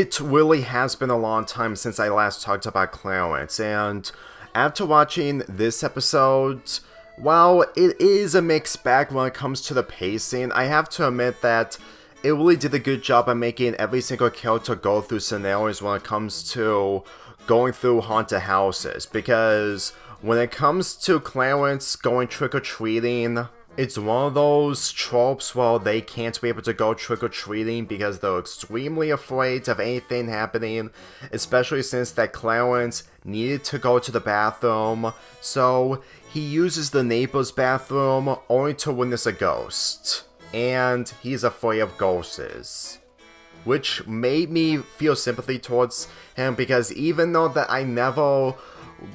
It really has been a long time since I last talked about Clarence, and after watching this episode, while it is a mixed bag when it comes to the pacing, I have to admit that it really did a good job at making every single character go through scenarios when it comes to going through haunted houses, because when it comes to Clarence going trick-or-treating, it's one of those tropes where they can't be able to go trick-or-treating because they're extremely afraid of anything happening, especially since that Clarence needed to go to the bathroom, so he uses the neighbor's bathroom only to witness a ghost. And he's afraid of ghosts. Which made me feel sympathy towards him, because even though that I never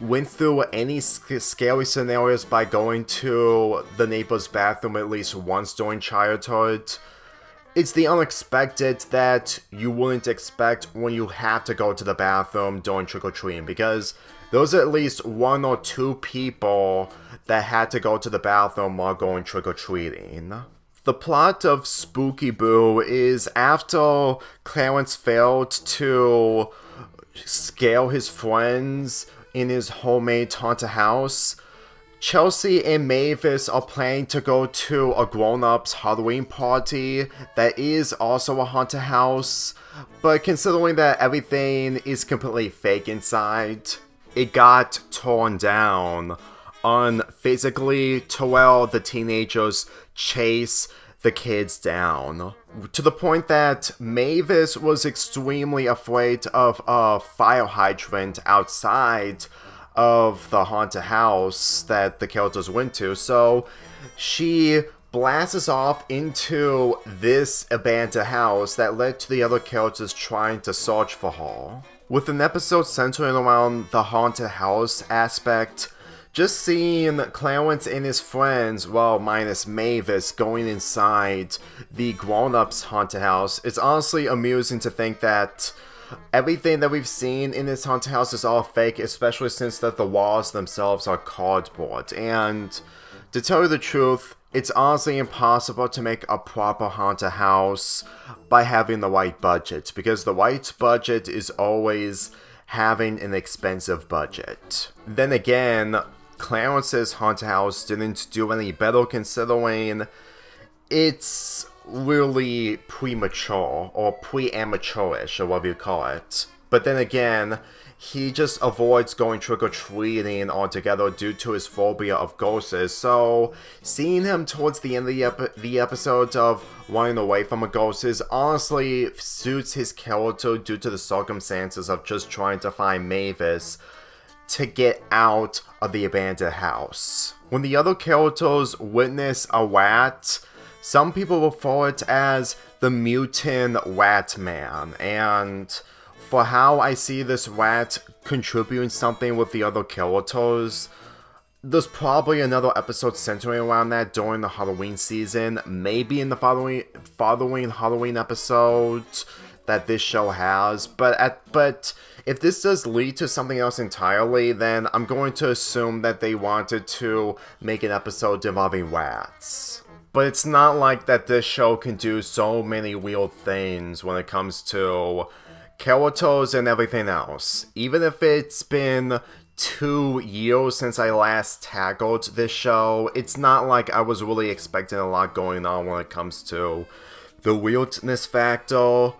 went through any scary scenarios by going to the neighbor's bathroom at least once during childhood, it's the unexpected that you wouldn't expect when you have to go to the bathroom during trick-or-treating, because there's at least one or two people that had to go to the bathroom while going trick-or-treating. The plot of Spooky Boo is after Clarence failed to scare his friends in his homemade haunted house, Chelsea and Mavis are planning to go to a grown-up's Halloween party that is also a haunted house, but considering that everything is completely fake inside, it got torn down unphysically to where the teenagers chase the kids down. To the point that Mavis was extremely afraid of a fire hydrant outside of the haunted house that the characters went to, so she blasts off into this abandoned house that led to the other characters trying to search for her. With an episode centering around the haunted house aspect, just seeing Clarence and his friends, well, minus Mavis, going inside the grown-ups haunted house, it's honestly amusing to think that everything that we've seen in this haunted house is all fake, especially since that the walls themselves are cardboard. And to tell you the truth, it's honestly impossible to make a proper haunted house by having the right budget, because the right budget is always having an expensive budget. Then again, Clarence's haunted house didn't do any better, considering it's really premature, or pre-amateurish, or whatever you call it. But then again, he just avoids going trick-or-treating altogether due to his phobia of ghosts, so seeing him towards the end of the episode of running away from a ghost is honestly suits his character due to the circumstances of just trying to find Mavis to get out of the abandoned house. When the other characters witness a rat, some people refer it as the mutant rat man, and for how I see this rat contributing something with the other characters, there's probably another episode centering around that during the Halloween season, maybe in the following Halloween episode that this show has, but if this does lead to something else entirely, then I'm going to assume that they wanted to make an episode involving rats. But it's not like that this show can do so many weird things when it comes to characters and everything else. Even if it's been 2 years since I last tackled this show, it's not like I was really expecting a lot going on when it comes to the weirdness factor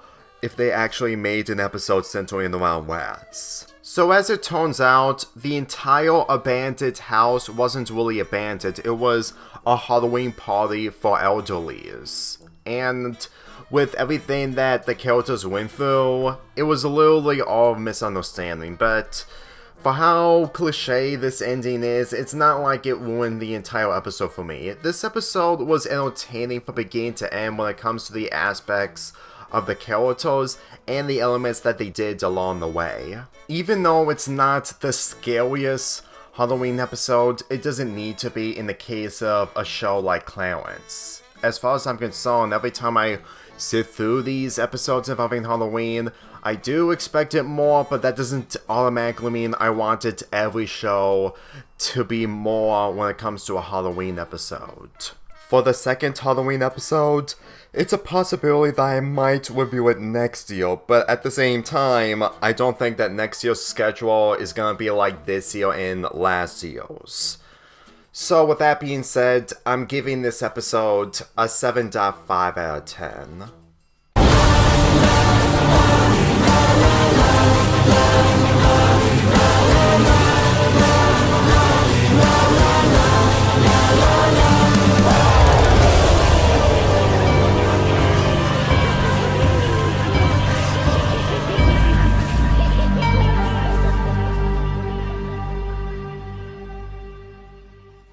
if they actually made an episode centering around rats. So as it turns out, the entire abandoned house wasn't really abandoned, it was a Halloween party for elderlies. And with everything that the characters went through, it was literally all a misunderstanding, but for how cliche this ending is, it's not like it ruined the entire episode for me. This episode was entertaining from beginning to end when it comes to the aspects of the characters and the elements that they did along the way. Even though it's not the scariest Halloween episode, it doesn't need to be in the case of a show like Clarence. As far as I'm concerned, every time I sit through these episodes involving Halloween, I do expect it more, but that doesn't automatically mean I wanted every show to be more when it comes to a Halloween episode. For the second Halloween episode, it's a possibility that I might review it next year, but at the same time, I don't think that next year's schedule is gonna be like this year and last year's. So with that being said, I'm giving this episode a 7.5 out of 10.